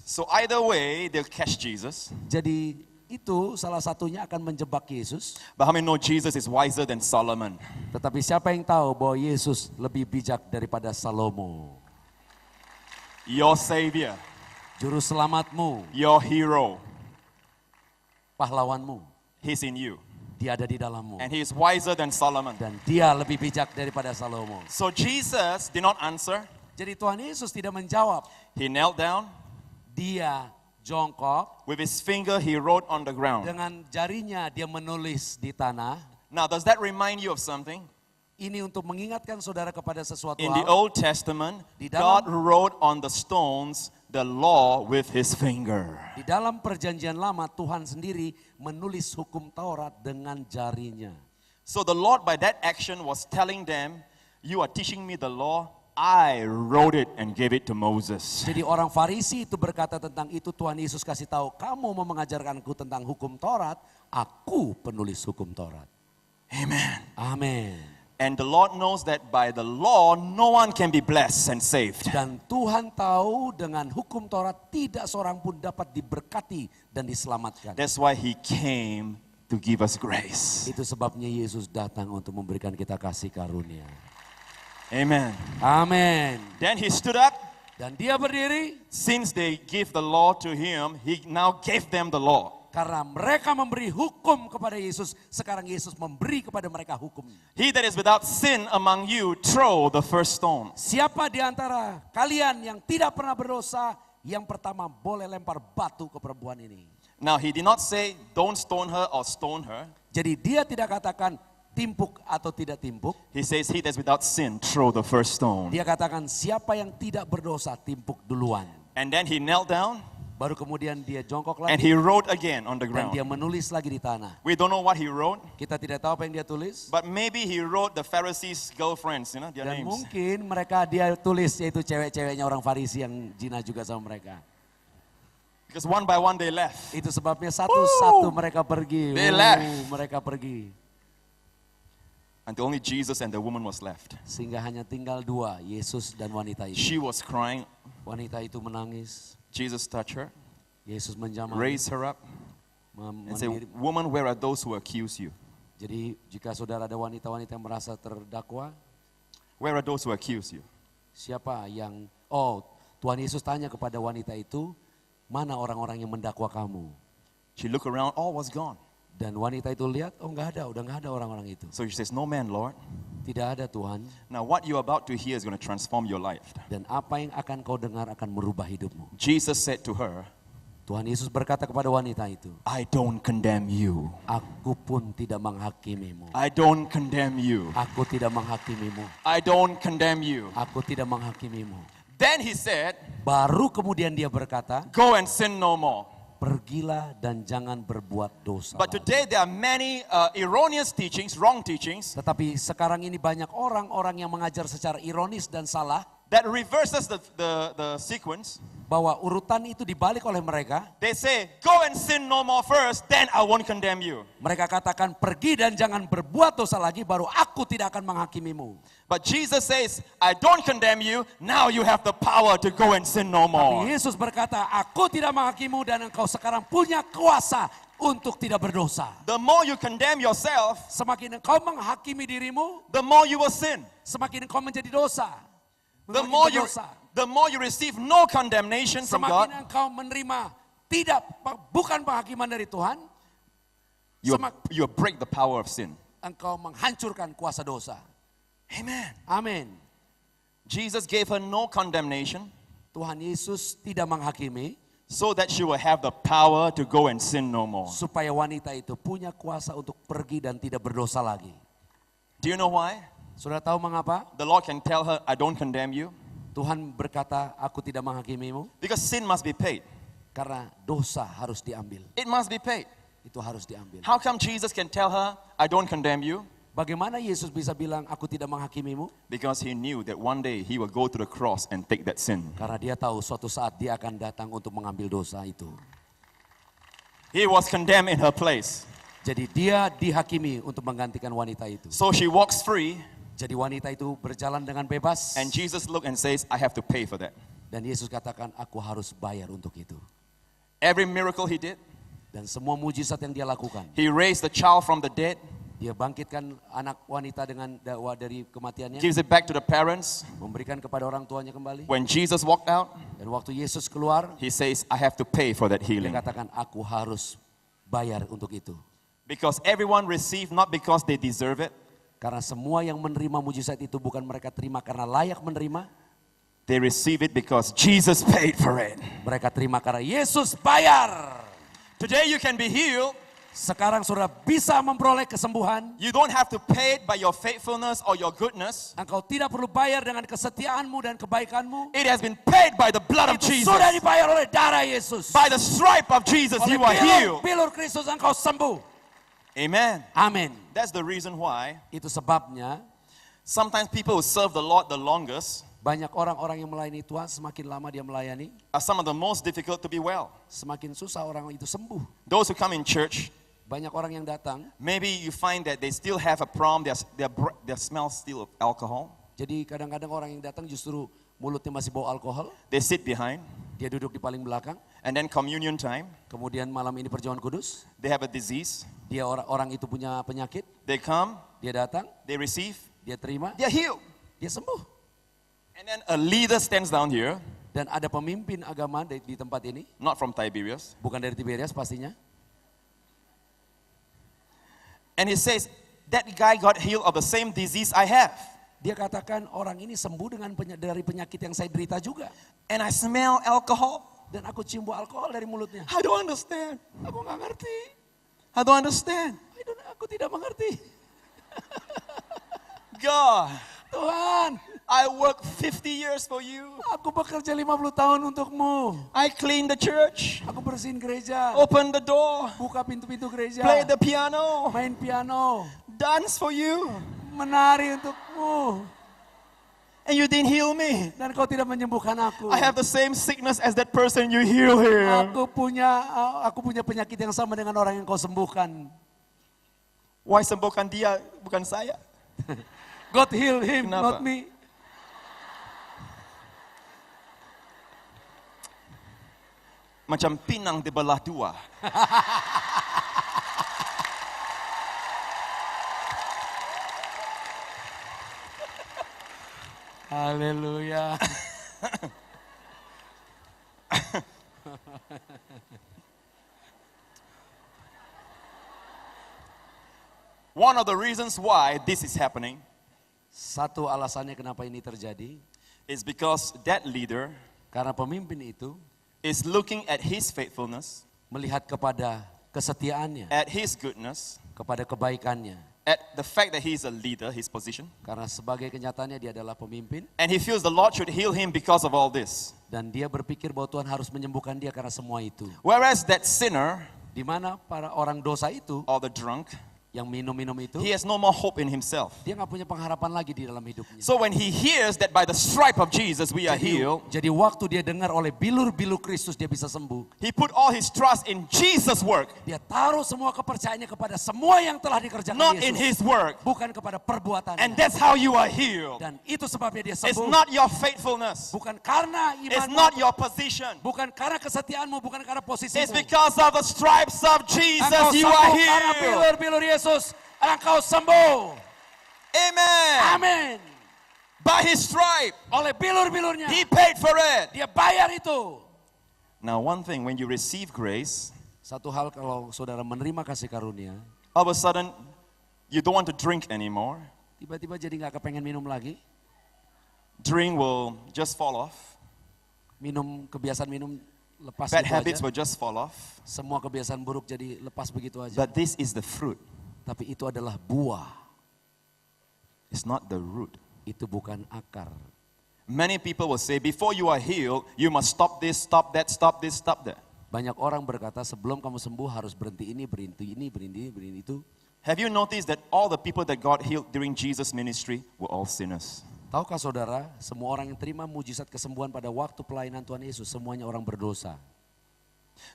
So either way, they'll catch Jesus. Jadi itu salah satunya akan menjebak Yesus. But how many know Jesus is wiser than Solomon? Tetapi siapa yang tahu bahwa Yesus lebih bijak daripada Salomo? Your savior, Juru selamatmu, your hero, pahlawanmu, he's in you. dia ada di dalammu. And he is wiser than Solomon. Dan dia lebih bijak daripada Salomo. So Jesus did not answer. Jadi Tuhan Yesus tidak menjawab. He knelt down. Dia jongkok, With his finger, he wrote on the ground. dengan jarinya dia menulis di tanah. Now, does that remind you of something? Ini untuk mengingatkan saudara kepada sesuatu In the hal. Old Testament, Di God dalam- wrote on the stones the law with his finger. Di dalam perjanjian lama Tuhan sendiri menulis hukum Taurat dengan jarinya. So the Lord by that action was telling them, you are teaching me the law, I wrote it and gave it to Moses. Jadi orang Farisi itu berkata tentang itu, Tuhan Yesus kasih tahu, kamu mau mengajarkanku tentang hukum Taurat, aku penulis hukum Taurat. Amen. Amin. And the Lord knows that by the law, no one can be blessed and saved. Dan Tuhan tahu dengan hukum Taurat tidak seorang pun dapat diberkati dan diselamatkan. That's why He came to give us grace. Itu sebabnya Yesus datang untuk memberikan kita kasih karunia. Amen. Amin. Then He stood up. Dan dia berdiri Since they give the law to Him, He now gave them the law. karena mereka memberi hukum kepada Yesus. Sekarang Yesus memberi kepada mereka hukum. He that is without sin among you, throw the first stone. Siapa di antara kalian yang tidak pernah berdosa, yang pertama boleh lempar batu ke perempuan ini. Now He did not say, don't stone her or stone her. Jadi dia tidak katakan timpuk atau tidak timpuk. He says, he that is without sin, throw the first stone. Dia katakan siapa yang tidak berdosa timpuk duluan. And then he knelt down Baru kemudian dia jongkok and lagi he wrote again on the dan dia ground. menulis lagi di tanah. We don't know what he wrote, Kita tidak tahu apa yang dia tulis. but maybe he wrote the Pharisees' girlfriends, their Dan names. mungkin mereka dia tulis yaitu cewek-ceweknya orang Farisi yang zina juga sama mereka. Because one by one they left. Itu sebabnya satu-satu mereka pergi. They left. Mereka pergi. Until only Jesus and the woman was left. Sehingga hanya tinggal dua, Yesus dan wanita itu. She was crying. Wanita itu menangis. Jesus touched her, Yesus menjamah. raised her up, and said, Mendiri. woman, where are those who accuse you? Jadi jika saudara ada wanita-wanita yang merasa terdakwa, Where are those who accuse you? siapa yang, Tuhan Yesus tanya kepada wanita itu, mana orang-orang yang mendakwa kamu? She looked around, all was gone. Dan wanita itu lihat, udah nggak ada orang-orang itu. So she says, no man, Lord. Tidak ada Tuhan. Now what you're about to hear is going to transform your life. Dan apa yang akan kau dengar akan merubah hidupmu. Jesus said to her, Tuhan Yesus berkata kepada wanita itu, I don't condemn you. aku pun tidak menghakimimu. I don't condemn you. Aku tidak menghakimimu. I don't condemn you. Aku tidak menghakimimu. Then he said, Baru kemudian dia berkata, go and sin no more. pergilah dan jangan berbuat dosa But lagi. today there are many erroneous teachings, wrong teachings, Tetapi sekarang ini banyak orang-orang yang mengajar secara ironis dan salah, that reverses the sequence. bahwa urutan itu dibalik oleh mereka. They say, go and sin no more first, then I won't condemn you. Mereka katakan pergi dan jangan berbuat dosa lagi, baru aku tidak akan menghakimimu. But Jesus says, I don't condemn you, now you have the power to go and sin no Tapi more. Yesus berkata, aku tidak menghakimimu dan engkau sekarang punya kuasa untuk tidak berdosa. The more you condemn yourself, Semakin engkau menghakimi dirimu, the more you will sin. semakin engkau menjadi dosa. The Semakin more you receive no condemnation from God, semakin engkau menerima bukan penghakiman dari Tuhan, you break the power of sin. engkau menghancurkan kuasa dosa. Amen. Amin. Jesus gave her no condemnation Tuhan Yesus tidak menghakimi so that she will have the power to go and sin no more. supaya wanita itu punya kuasa untuk pergi dan tidak berdosa lagi. Do you know why? Saudara tahu mengapa? The Lord can tell her, I don't condemn you. Tuhan berkata, aku tidak menghakimimu. Because sin must be paid. Karena dosa harus diambil. It must be paid. Itu harus diambil. How come Jesus can tell her, I don't condemn you? Bagaimana Yesus bisa bilang, aku tidak menghakimimu? Because he knew that one day he will go to the cross and take that sin. Karena dia tahu suatu saat dia akan datang untuk mengambil dosa itu. He was condemned in her place. Jadi dia dihakimi untuk menggantikan wanita itu. So she walks free, Jadi wanita itu berjalan dengan bebas. and Jesus looked and says, I have to pay for that. Dan Yesus katakan, aku harus bayar untuk itu. Every miracle he did, Dan semua mujizat yang dia lakukan. he raised the child from the dead, Dia bangkitkan anak wanita dengan dakwa dari kematiannya. gives it back to the parents. Memberikan kepada orang tuanya kembali. When Jesus walked out, Dan waktu Yesus keluar, he says, I have to pay for that dia healing. katakan, aku harus bayar untuk itu. Because everyone received not because they deserve it, Karena semua yang menerima mujizat itu bukan mereka terima karena layak menerima. they receive it because Jesus paid for it. Mereka terima karena Yesus bayar. Today you can be healed. Sekarang saudara bisa memperoleh kesembuhan. You don't have to pay it by your faithfulness or your goodness. Engkau tidak perlu bayar dengan kesetiaanmu dan kebaikanmu. It has been paid by the blood of Itu Jesus. sudah dibayar oleh darah Yesus. By the stripe of Jesus, Oleh you are healed. bilur Kristus engkau sembuh. Amen. Amin. That's the reason why Itu sebabnya sometimes people who serve the Lord the longest banyak orang-orang yang melayani Tuhan semakin lama dia melayani, are some of the most difficult to be well. semakin susah orang itu sembuh. Those who come in church, banyak orang yang datang. Maybe you find that they still have a problem, their smell still of alcohol. Jadi kadang-kadang orang yang datang justru mulutnya masih bau alkohol. They sit behind, Dia duduk di paling belakang. and then communion time, Kemudian malam ini perjamuan kudus. they have a disease. Dia orang itu punya penyakit. They come, Dia datang, they receive, dia terima, they're healed. dia sembuh. And then a leader stands down here, Dan ada pemimpin agama di tempat ini, not from Tiberias, bukan dari Tiberias pastinya. and he says, that guy got healed of the same disease I have. Dia katakan orang ini sembuh dari penyakit yang saya derita juga. And I smell alcohol. Dan aku cium bau alkohol dari mulutnya. I don't understand. Aku nggak ngerti. I don't understand. Aku tidak mengerti. God, Tuhan, I work 50 years for you. aku bekerja 50 tahun untukmu. I clean the church, Aku bersihin gereja, open the door, buka pintu-pintu gereja, play the piano, main piano, dance for you. menari untukmu. And you didn't heal me. Dan kau tidak menyembuhkan aku. I have the same sickness as that person you heal here. Aku punya penyakit yang sama dengan orang yang kau sembuhkan. Why sembuhkan dia, bukan saya? God heal him, Kenapa? not me. Macam pinang dibelah dua. Haleluya. One of the reasons why this is happening Satu alasannya kenapa ini terjadi, is because that leader karena pemimpin itu is looking at his faithfulness, melihat kepada kesetiaannya, at his goodness, kepada kebaikannya. at the fact that he is a leader, his position, Karena sebagai kenyataannya dia adalah pemimpin. and he feels the Lord should heal him because of all this. Dan dia berpikir bahwa Tuhan harus menyembuhkan dia karena semua itu. Whereas that sinner Di mana para orang dosa itu, or the drunk, yang minum-minum itu, he has no more hope in himself. dia nggak punya pengharapan lagi di dalam hidupnya. So when he hears that by the stripe of Jesus we are healed, Jadi waktu dia dengar oleh bilur-bilur Kristus dia bisa sembuh. he put all his trust in Jesus' work, Dia taruh semua kepercayaannya kepada semua yang telah dikerjakan not in Yesus. his work. Bukan kepada perbuatannya. And that's how you are healed. Dan itu sebabnya dia It's sembuh. not your faithfulness. Bukan karena It's imanmu. not your position. Bukan karena kesetiaanmu. Bukan karena posisimu. It's because of the stripes of Jesus Engkau you sembuh are karena healed. bilur-bilur Yesus. Engkau sembuh. Amen. Amin. By his stripe, Oleh bilur-bilurnya. he paid for it. Dia bayar itu. Now one thing, when you receive grace, Satu hal kalau saudara menerima kasih karunia, all of a sudden you don't want to drink anymore. tiba-tiba jadi nggak kepengen minum lagi. Drink will just fall off. Kebiasaan minum lepas Bad gitu habits aja. will just fall off. Semua kebiasaan buruk jadi lepas begitu aja. But this is the fruit. Tapi itu adalah buah. It's not the root. Itu bukan akar. Many people will say, before you are healed, you must stop this, stop that, stop this, stop that. Banyak orang berkata sebelum kamu sembuh harus berhenti ini, berhenti ini, berhenti ini, berhenti itu. Have you noticed that all the people that got healed during Jesus' ministry were all sinners? Tahukah saudara, semua orang yang terima mujizat kesembuhan pada waktu pelayanan Tuhan Yesus, semuanya orang berdosa.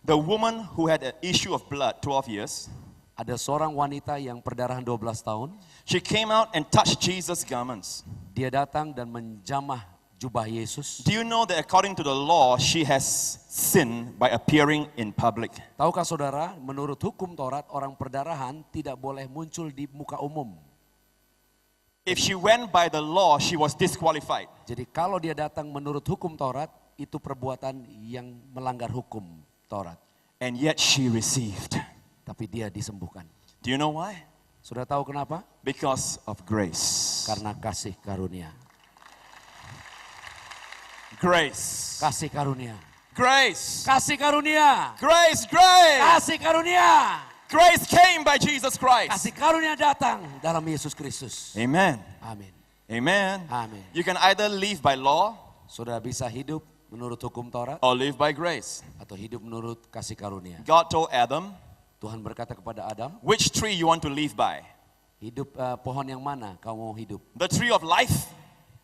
The woman who had an issue of blood 12 years, Ada seorang wanita yang perdarahan 12 tahun, she came out and touched Jesus' garments. dia datang dan menjamah jubah Yesus. Do you know that according to the law, she has sinned by appearing in public? Tahukah saudara, menurut hukum Taurat, orang perdarahan tidak boleh muncul di muka umum. If she went by the law, she was disqualified. Jadi kalau dia datang menurut hukum Taurat, itu perbuatan yang melanggar hukum Taurat. And yet she received. Tapi dia disembuhkan. Do you know why? Sudah tahu kenapa? Because of grace. Karena kasih karunia. Grace. Kasih karunia. Grace. Kasih karunia. Grace, grace. Kasih karunia. Grace came by Jesus Christ. Kasih karunia datang dalam Yesus Kristus. Amen. Amin. Amen. Amin. You can either live by law Saudara bisa hidup menurut hukum Taurat or live by grace. atau hidup menurut kasih karunia. God told Adam, Tuhan berkata kepada Adam, which tree you want to live by? hidup pohon yang mana kau mau hidup? The tree of life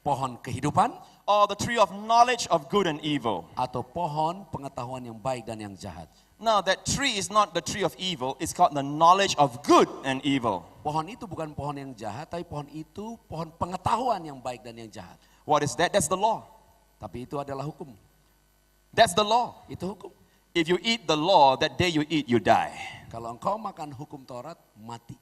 Pohon kehidupan or the tree of knowledge of good and evil. atau pohon pengetahuan yang baik dan yang jahat. Now that tree is not the tree of evil, it's called the knowledge of good and evil. Pohon itu bukan pohon yang jahat, tapi pohon itu pohon pengetahuan yang baik dan yang jahat. What is that? That's the law. Tapi itu adalah hukum. That's the law. Itu hukum. If you eat the law, that day you eat, you die. Kalau engkau makan hukum Taurat, mati.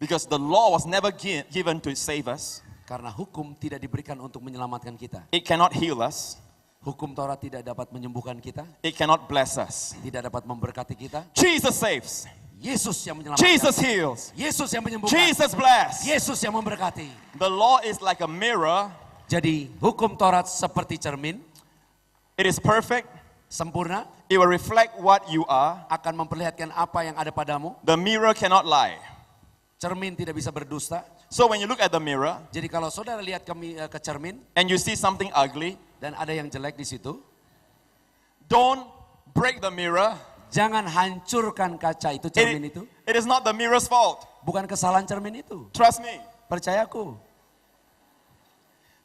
Because the law was never given to save us. Karena hukum tidak diberikan untuk menyelamatkan kita. It cannot heal us. Hukum Taurat tidak dapat menyembuhkan kita, It cannot bless us. tidak dapat memberkati kita. Jesus saves. Yesus yang menyelamatkan. Jesus heals. Yesus yang menyembuhkan. Jesus bless. Yesus yang memberkati. The law is like a mirror. Jadi hukum Taurat seperti cermin, It is perfect. sempurna, It will reflect what you are. akan memperlihatkan apa yang ada padamu. The mirror cannot lie. Cermin tidak bisa berdusta. So when you look at the mirror Jadi kalau saudara lihat ke cermin and you see something ugly, dan ada yang jelek di situ, don't break the mirror. jangan hancurkan kaca itu, cermin itu. It is not the mirror's fault. Bukan kesalahan cermin itu. Trust me. Percayaku.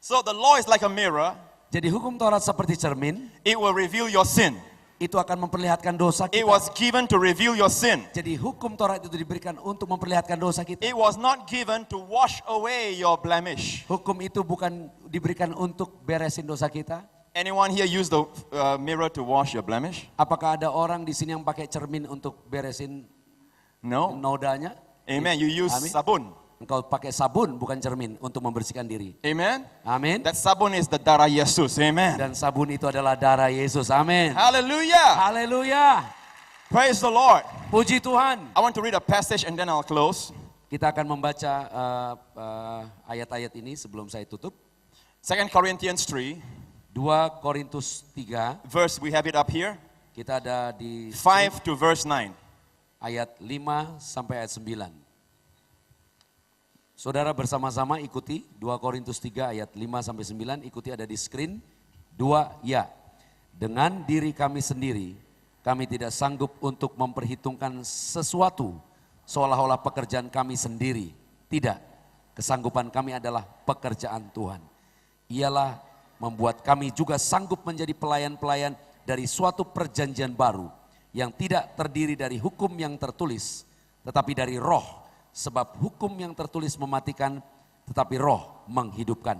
So the law is like a mirror. Jadi hukum Taurat seperti cermin, It will reveal your sin. itu akan memperlihatkan dosa It kita. was given to reveal your sin. Jadi hukum Taurat itu diberikan untuk memperlihatkan dosa kita. It was not given to wash away your blemish. Hukum itu bukan diberikan untuk beresin dosa kita. Anyone here use the mirror to wash your blemish? Apakah ada orang di sini yang pakai cermin untuk beresin No. nodanya? Amen. You use Amin. sabun. Engkau pakai sabun bukan cermin untuk membersihkan diri. Amen. Amin. That sabun is the darah Yesus. Amen. Dan sabun itu adalah darah Yesus. Amin. Hallelujah. Haleluya. Praise the Lord. Puji Tuhan. I want to read a passage and then I'll close. Kita akan membaca ayat-ayat ini sebelum saya tutup. 2 Corinthians 3, 2 Korintus 3, verse, we have it up here. kita ada di 5 to verse 9. ayat 5 sampai ayat 9. Saudara bersama-sama ikuti 2 Korintus 3 ayat 5 sampai 9, ikuti ada di screen. 2 ya. Dengan diri kami sendiri, kami tidak sanggup untuk memperhitungkan sesuatu seolah-olah pekerjaan kami sendiri. Tidak, kesanggupan kami adalah pekerjaan Tuhan. Ialah membuat kami juga sanggup menjadi pelayan-pelayan dari suatu perjanjian baru yang tidak terdiri dari hukum yang tertulis, tetapi dari roh. Sebab hukum yang tertulis mematikan, tetapi roh menghidupkan.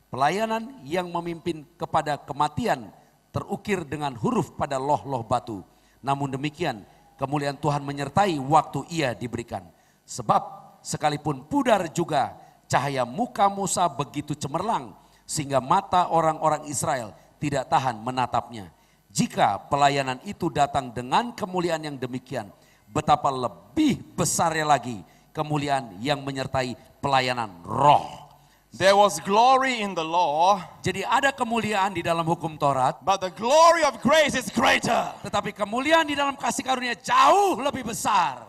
Pelayanan yang memimpin kepada kematian terukir dengan huruf pada loh-loh batu. Namun demikian, kemuliaan Tuhan menyertai waktu ia diberikan. Sebab sekalipun pudar juga, cahaya muka Musa begitu cemerlang, sehingga mata orang-orang Israel tidak tahan menatapnya. Jika pelayanan itu datang dengan kemuliaan yang demikian, betapa lebih besarnya lagi kemuliaan yang menyertai pelayanan roh. There was glory in the law, Jadi ada kemuliaan di dalam hukum Taurat, but the glory of grace is greater. tetapi kemuliaan di dalam kasih karunia jauh lebih besar.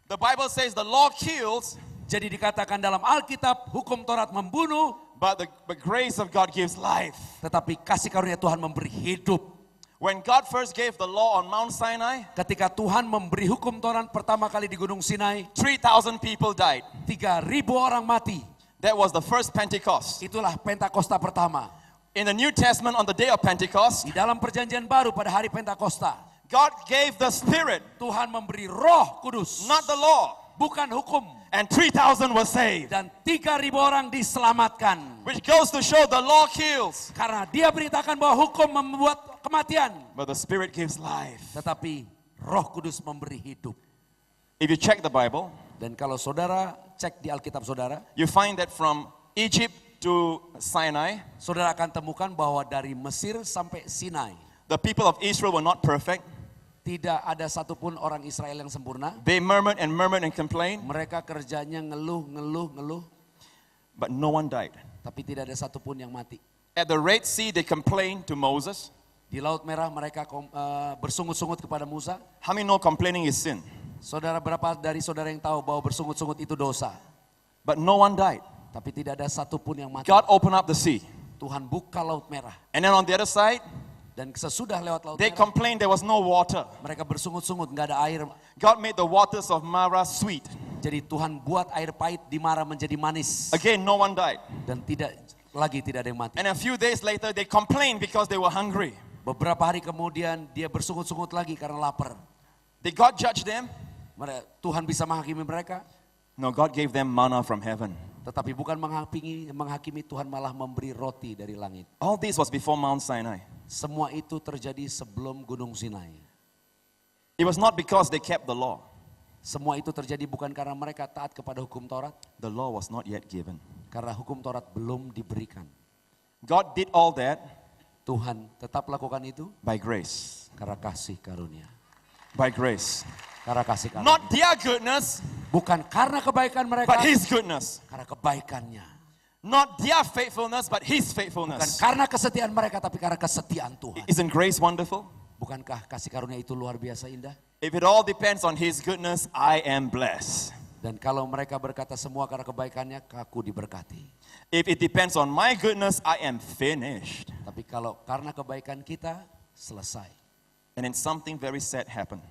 The Bible says the law kills, Jadi dikatakan dalam Alkitab hukum Taurat membunuh, but the grace of God gives life. tetapi kasih karunia Tuhan memberi hidup. When God first gave the law on Mount Sinai, Ketika Tuhan memberi hukum Taurat pertama kali di Gunung Sinai, 3,000 people died. 3.000 orang mati. That was the first Pentecost. Itulah Pentakosta pertama. In the New Testament, on the day of Pentecost, Di dalam perjanjian baru pada hari Pentakosta, God gave the Spirit, Tuhan memberi Roh Kudus, not the law. bukan hukum. And 3,000 were saved. Dan 3.000 orang diselamatkan. Which goes to show the law kills, Karena dia beritakan bahwa hukum membuat kematian. but the Spirit gives life. Tetapi Roh Kudus memberi hidup. If you check the Bible, Dan kalau saudara cek di Alkitab saudara, you find that from Egypt to Sinai, saudara akan temukan bahwa dari Mesir sampai Sinai, the people of Israel were not perfect. tidak ada satupun orang Israel yang sempurna. They murmured and complained, Mereka kerjanya ngeluh. but no one died. Tapi tidak ada satupun yang mati. At the Red Sea, they complained to Moses. Di Laut Merah mereka bersungut-sungut kepada Musa. How many know complaining is sin? Saudara, berapa dari saudara yang tahu bahwa bersungut-sungut itu dosa? But no one died. Tapi tidak ada satupun yang mati. God opened up the sea. Tuhan buka Laut Merah. And then on the other side, Dan sesudah lewat Laut they Merah, complained there was no water. mereka bersungut-sungut, nggak ada air. God made the waters of Mara sweet. Jadi Tuhan buat air pahit di Mara menjadi manis. Again, no one died. Dan tidak lagi tidak ada yang mati. And a few days later, they complained because they were hungry. Beberapa hari kemudian dia bersungut-sungut lagi karena lapar. Did God judge them? Tuhan bisa menghakimi mereka? No, God gave them manna from heaven. Tetapi bukan menghakimi, Tuhan malah memberi roti dari langit. All this was before Mount Sinai. Semua itu terjadi sebelum Gunung Sinai. It was not because they kept the law. Semua itu terjadi bukan karena mereka taat kepada hukum Taurat. The law was not yet given. Karena hukum Taurat belum diberikan. God did all that Tuhan tetap lakukan itu by grace. karena kasih karunia. By grace. Karena kasih karunia. Not their goodness, Bukan karena kebaikan mereka, but His goodness. karena kebaikannya. Not their faithfulness, but His Bukan faithfulness. karena kesetiaan mereka, tapi karena kesetiaan Tuhan. Isn't grace wonderful? Bukankah kasih karunia itu luar biasa indah? If it all depends on His goodness, I am blessed. Dan kalau mereka berkata semua karena kebaikannya, aku diberkati. If it depends on my goodness, I am finished. Tapi kalau karena kebaikan kita, selesai. And then something very sad happened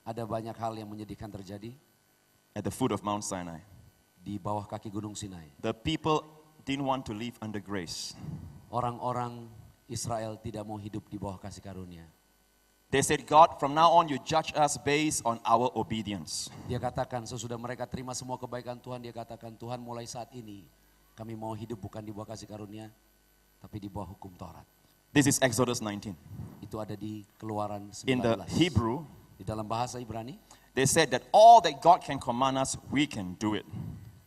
Ada banyak hal yang menyedihkan terjadi at the foot of Mount Sinai. di bawah kaki Gunung Sinai. The people didn't want to live under grace. Orang-orang Israel tidak mau hidup di bawah kasih karunia. They said, God, from now on you judge us based on our obedience. Dia katakan sesudah mereka terima semua kebaikan Tuhan, dia katakan Tuhan mulai saat ini kami mau hidup bukan di bawah kasih karunia, tapi di bawah hukum Taurat. This is Exodus 19. Itu ada di Keluaran 19. In the Hebrew, Di dalam bahasa Ibrani, they said that all that God can command us, we can do it.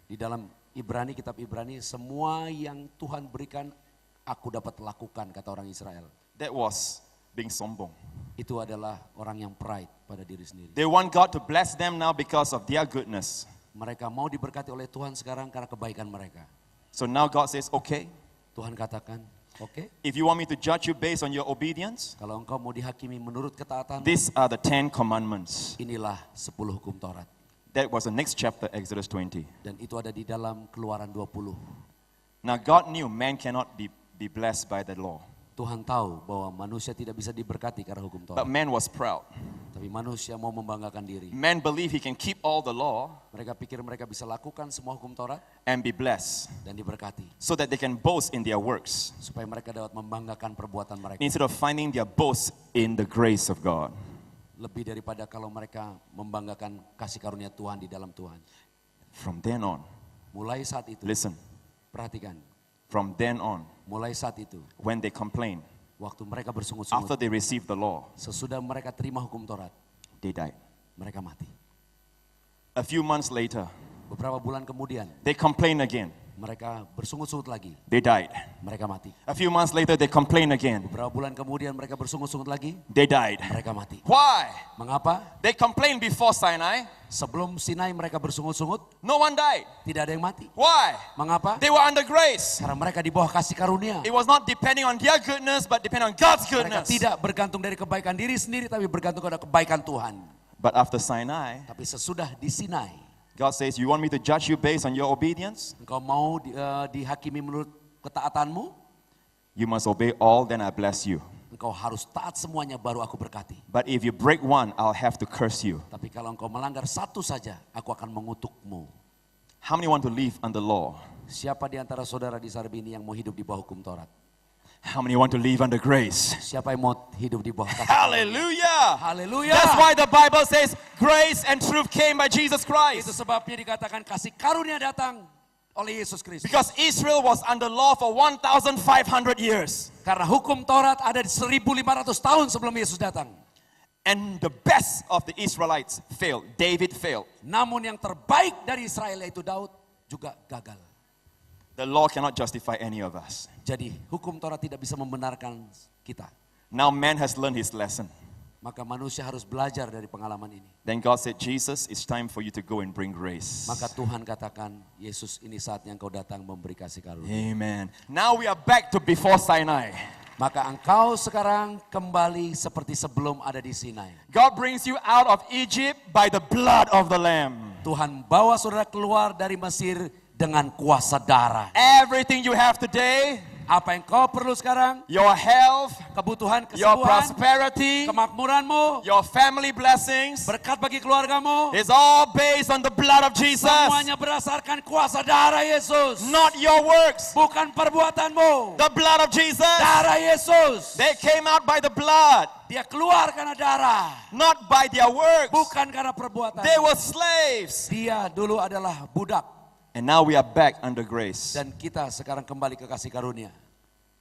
di dalam Ibrani, kitab Ibrani, semua yang Tuhan berikan aku dapat lakukan, kata orang Israel. That was being sombong. Itu adalah orang yang pride pada diri sendiri. They want God to bless them now because of their goodness. Mereka mau diberkati oleh Tuhan sekarang karena kebaikan mereka. So now God says, okay, Tuhan katakan, oke, if you want me to judge you based on your obedience, kalau engkau mau dihakimi menurut ketaatan, these are the 10 commandments. inilah 10 hukum Taurat. That was the next chapter, Exodus 20. Dan itu ada di dalam Keluaran 20. Now God knew man cannot be blessed by the law. Tuhan tahu bahwa manusia tidak bisa diberkati karena hukum But Taurat. man was proud. Tapi manusia mau membanggakan diri. Man believed he can keep all the law Mereka pikir mereka bisa lakukan semua hukum Taurat and be blessed dan diberkati. so that they can boast in their works Supaya mereka dapat membanggakan perbuatan mereka. instead of finding their boast in the grace of God. Lebih daripada kalau mereka membanggakan kasih karunia Tuhan di dalam Tuhan. From then on, Mulai saat itu, listen, perhatikan. from then on, Mulai saat itu, when they complained, waktu mereka after bersungut-sungut, they received the law, sesudah mereka terima hukum Taurat, they died. mereka mati. A few months later, Beberapa bulan kemudian, they complained again. mereka bersungut-sungut lagi, They died. mereka mati. A few months later, they complained again. Beberapa bulan kemudian mereka bersungut-sungut lagi, They died. mereka mati. Why? Mengapa? They complained before Sinai. Sebelum Sinai mereka bersungut-sungut, No one died. tidak ada yang mati. Why? Mengapa? They were under grace. Karena mereka di bawah kasih karunia. It was not depending on their goodness, but depending on God's Mereka goodness. tidak bergantung dari kebaikan diri sendiri, tapi bergantung pada kebaikan Tuhan. But after Sinai, Tapi sesudah di Sinai, God says, you want me to judge you based on your obedience? engkau mau dihakimi menurut ketaatanmu, You must obey all, then I bless you. engkau harus taat semuanya baru aku berkati. But if you break one, I'll have to curse you. Tapi kalau engkau melanggar satu saja, aku akan mengutukmu. How many want to live under law? Siapa di antara saudara di Sarbi ini yang mau hidup di bawah hukum Taurat? How many want to live under grace? Siapa yang mau hidup di bawah kasih? Hallelujah! Haleluya. That's why the Bible says grace and truth came by Jesus Itu Christ. sebabnya dikatakan kasih karunia datang oleh Yesus Kristus. Because Israel was under law for 1,500 years. Karena hukum Taurat ada di 1.500 tahun sebelum Yesus datang. And the best of the Israelites failed. David failed. Namun yang terbaik dari Israel yaitu Daud juga gagal. The law cannot justify any of us. Jadi hukum Taurat tidak bisa membenarkan kita. Now man has learned his lesson. Maka manusia harus belajar dari pengalaman ini. Then God said, Jesus, it's time for you to go and bring grace. Maka Tuhan katakan, Yesus ini saatnya engkau datang memberi kasih karunia. Amen. Now we are back to before Sinai. Maka engkau sekarang kembali seperti sebelum ada di Sinai. God brings you out of Egypt by the blood of the Lamb. Tuhan bawa saudara keluar dari Mesir dengan kuasa darah. Everything you have today Apa yang kau perlu sekarang? your health, Kebutuhan your kesembuhan, prosperity, kemakmuranmu, your family blessings berkat bagi keluargamu. is all based on the blood of Jesus. Semuanya berdasarkan kuasa darah Yesus. Not your works. Bukan perbuatanmu. The blood of Jesus. Darah Yesus. They came out by the blood, Dia keluar karena darah. not by their works. Bukan karena perbuatan. They were slaves. Dia dulu adalah budak. And now we are back under grace. Dan kita sekarang kembali ke kasih karunia.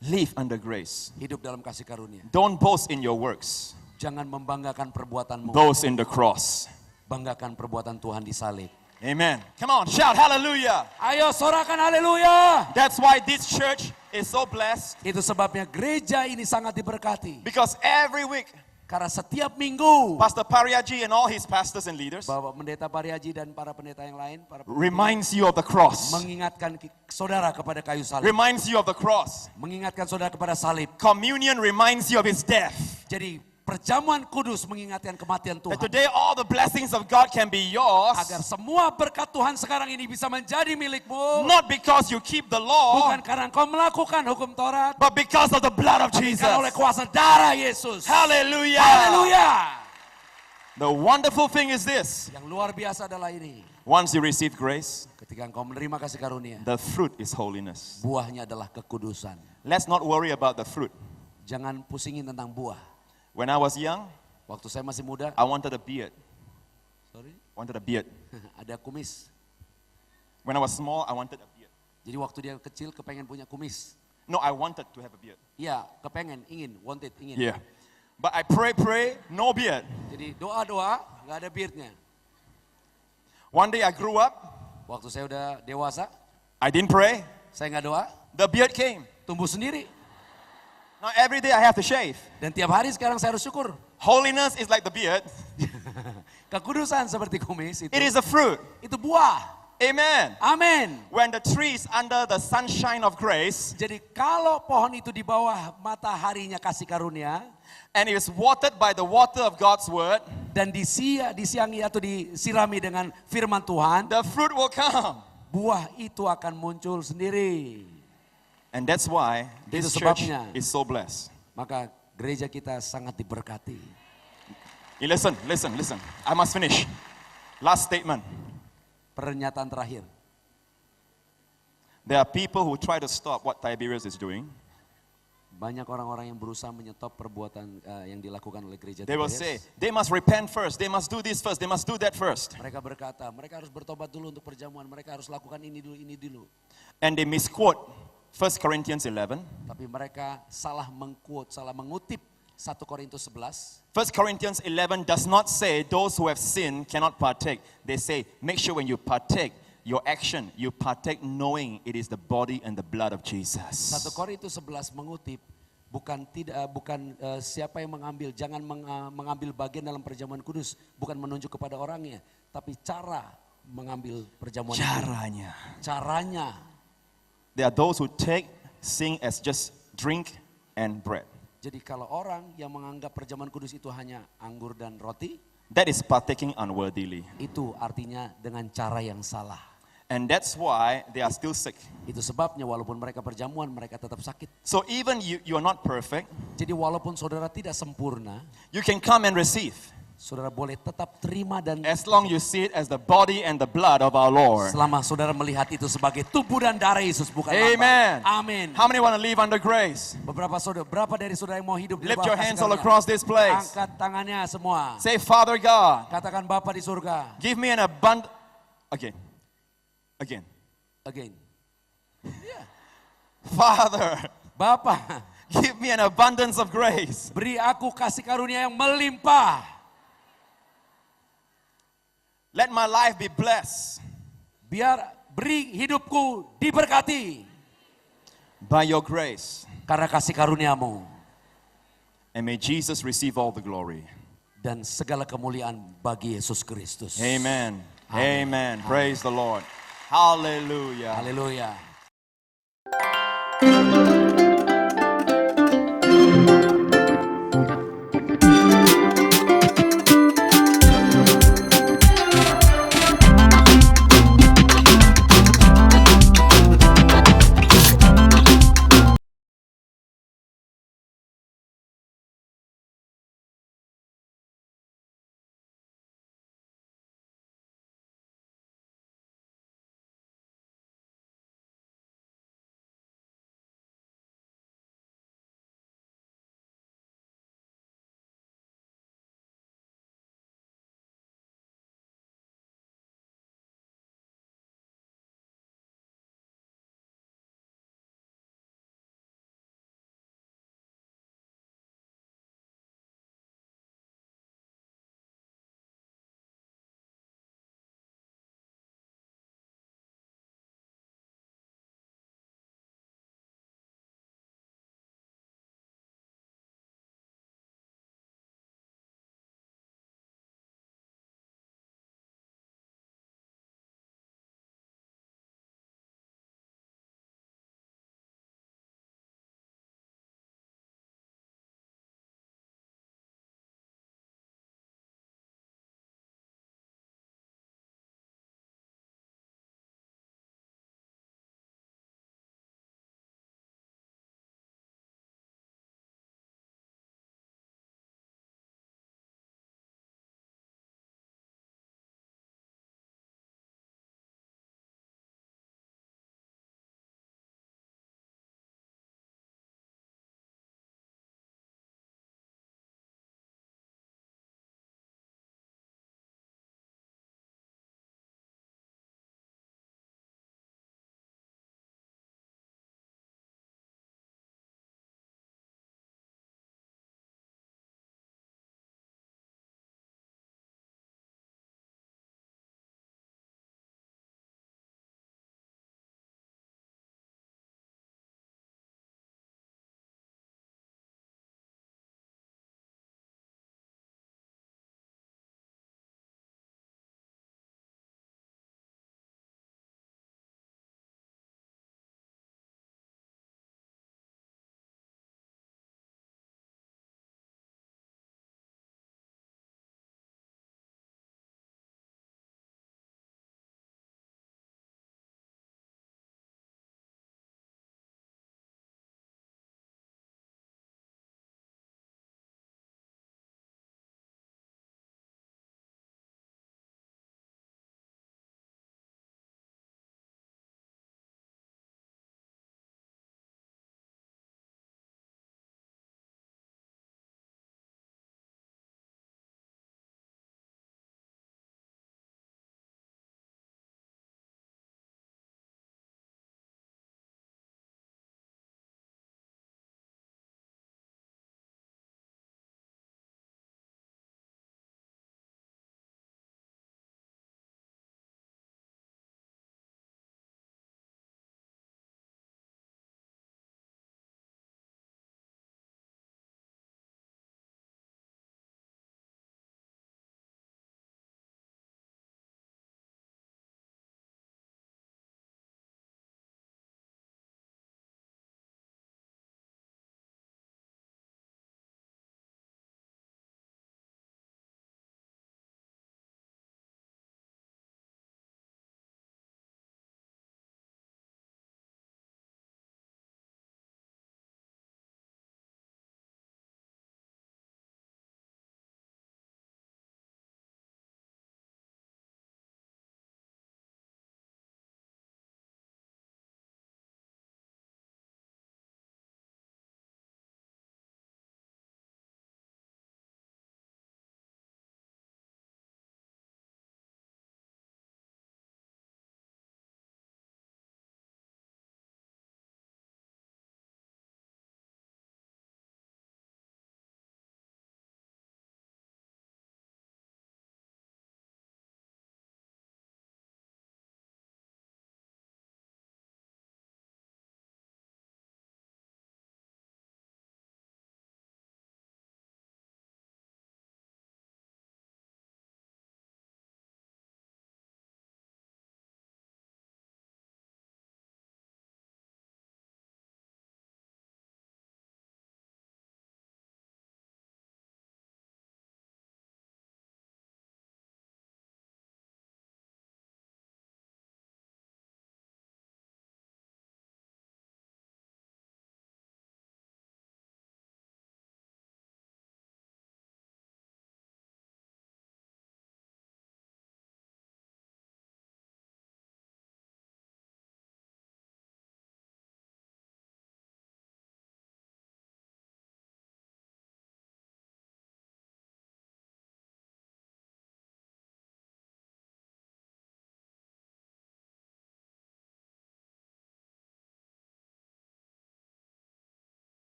Live under grace. Hidup dalam kasih karunia. Don't boast in your works. Jangan membanggakan perbuatanmu. Boast in the cross. Banggakan perbuatan Tuhan di salib. Amen. Come on, shout hallelujah. Ayo sorakan haleluya. That's why this church is so blessed. Itu sebabnya gereja ini sangat diberkati. Because every week, Karena setiap minggu Pastor Pariaji and all his pastors and leaders Bapak Pendeta Pariaji dan para pendeta yang lain para reminds you of the cross. mengingatkan saudara kepada kayu salib. Reminds you of the cross. Mengingatkan saudara kepada salib. Communion reminds you of his death. Jadi perjamuan kudus mengingatkan kematian That Tuhan. today all the blessings of God can be yours. Agar semua berkat Tuhan sekarang ini bisa menjadi milikmu. Not because you keep the law, Bukan karena engkau melakukan hukum Taurat. but because of the blood of Jesus. Karena oleh kuasa darah Yesus. Hallelujah. Haleluya. The wonderful thing is this. Yang luar biasa adalah ini. Once you receive grace, Ketika engkau menerima kasih karunia. the fruit is holiness. Buahnya adalah kekudusan. Let's not worry about the fruit. Jangan pusingin tentang buah. When I was young, Waktu saya masih muda. I wanted a beard. Sorry. Wanted a beard. Ada kumis. When I was small, I wanted a beard. Jadi waktu dia kecil kepengen punya kumis. No, I wanted to have a beard. Iya, kepengen, ingin, wanted, ingin. Yeah. But I pray, no beard. Jadi doa-doa, gak ada beardnya. One day I grew up, Waktu saya udah dewasa, I didn't pray, saya gak doa, the beard came. tumbuh sendiri. Now every day I have to shave. Dan tiap hari sekarang saya harus syukur. Holiness is like the beard. Kekudusan seperti kumis It is a fruit. itu buah. Amen. Amin. When the tree is under the sunshine of grace Jadi kalau pohon itu di bawah mataharinya kasih karunia, and it is watered by the water of God's word, dan disiangi atau disirami dengan firman Tuhan, the fruit will come. buah itu akan muncul sendiri. And that's why this Itu church sebabnya. is so blessed. Maka gereja kita sangat diberkati. Listen. I must finish. Last statement. Pernyataan terakhir. There are people who try to stop what Tiberius is doing. Banyak orang-orang yang berusaha menyetop perbuatan yang dilakukan oleh gereja They will Tiberius. say, they must repent first, they must do this first, they must do that first. Mereka berkata, mereka harus bertobat dulu untuk perjamuan, mereka harus lakukan ini dulu. And they misquote 1 Corinthians 11. Tapi mereka salah mengutip 1 Korintus 11. 1 Corinthians 11 does not say those who have sinned cannot partake. They say, make sure when you partake, your action, you partake knowing it is the body and the blood of 1 Jesus. Korintus 11 mengutip bukan siapa yang mengambil, jangan mengambil bagian dalam perjamuan kudus, bukan menunjuk kepada orangnya, tapi cara mengambil perjamuan itu. Caranya. There are those who take sin as just drink and bread. Jadi kalau orang yang menganggap perjamuan kudus itu hanya anggur dan roti, That is partaking unworthily. itu artinya dengan cara yang salah. And that's why they are still sick. Itu sebabnya walaupun mereka perjamuan, mereka tetap sakit. So even you are not perfect, Jadi walaupun saudara tidak sempurna, you can come and receive. saudara boleh tetap terima dan As long you see it as the body and the blood of our Lord. selama saudara melihat itu sebagai tubuh dan darah Yesus, bukan Amen. lambang. Amin. How many want to live under grace? Berapa dari saudara yang mau hidup di Lift bawah your kasih hands all karunia? across this place. Angkat tangannya semua. Say, Father God, Katakan Bapa di surga. give me an abundant. Again. Again. Father, Bapa, give me an abundance of grace. beri aku kasih karunia yang melimpah. Let my life be blessed Beri hidupku diberkati by your grace. karena kasih karuniamu. And may Jesus receive all the glory. Dan segala kemuliaan bagi Yesus Kristus. Amen. Amen. Amen. Praise the Lord. Hallelujah. Haleluya.